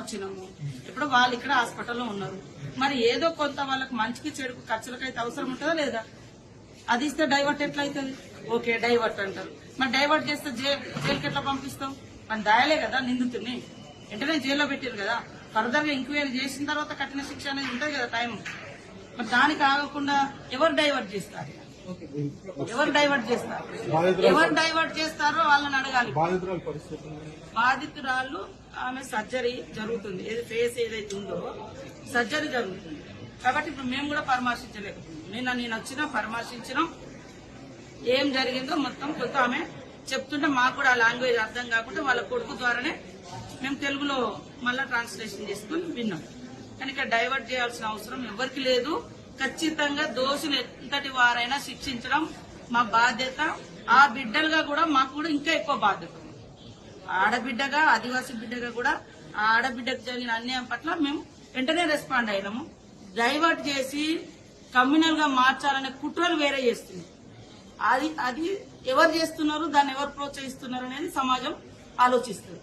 వచ్చినాము. ఇప్పుడు వాళ్ళు ఇక్కడ హాస్పిటల్లో ఉన్నారు. మరి ఏదో కొంత వాళ్ళకి మంచికి చెడుకు ఖర్చులకైతే అవసరం ఉంటుందా లేదా? అది ఇస్తే డైవర్ట్ ఎట్లయితుంది? ఓకే డైవర్ట్ అంటారు. మరి డైవర్ట్ చేస్తే జైలుకి ఎట్లా పంపిస్తాం? మన దాయలే కదా నిందితుడిని, వెంటనే జైల్లో పెట్టారు కదా. ఫర్దర్ గా ఎంక్వైరీ చేసిన తర్వాత కఠిన శిక్ష అనేది ఉంటుంది కదా టైం. మరి దానికి ఆగకుండా ఎవరు డైవర్ట్ చేస్తారు? ఎవరు డైవర్ట్ చేస్తారో వాళ్ళని అడగాలి. బాధితురాలు ఆమె సర్జరీ జరుగుతుంది, ఫేస్ ఏదైతే ఉందో సర్జరీ జరుగుతుంది కాబట్టి ఇప్పుడు మేము కూడా పరామర్శించలేదు. నేను వచ్చినా పరామర్శించినాం. ఏం జరిగిందో మొత్తం కొంత ఆమె చెప్తుంటే మాకు కూడా ఆ లాంగ్వేజ్ అర్థం కాకుండా వాళ్ళ కొడుకు ద్వారానే మేము తెలుగులో మళ్ళా ట్రాన్స్లేషన్ చేసుకుని విన్నాం. కానీ ఇక్కడ డైవర్ట్ చేయాల్సిన అవసరం ఎవరికి లేదు. ఖచ్చితంగా దోషులు ఎంతటి వారైనా శిక్షించడం మా బాధ్యత. ఆ బిడ్డలుగా కూడా మాకు కూడా ఇంకా ఎక్కువ బాధ్యత. ఆడబిడ్డగా, ఆదివాసీ బిడ్డగా కూడా ఆ ఆడబిడ్డకు జరిగిన అన్యాయం పట్ల మేము వెంటనే రెస్పాండ్ అయినాము. డైవర్ట్ చేసి కమ్యూనల్ గా మార్చాలనే కుట్రలు వేరే చేస్తుంది. అది ఎవరు చేస్తున్నారు, దాన్ని ఎవరు ప్రోత్సహిస్తున్నారు అనేది సమాజం ఆలోచిస్తుంది.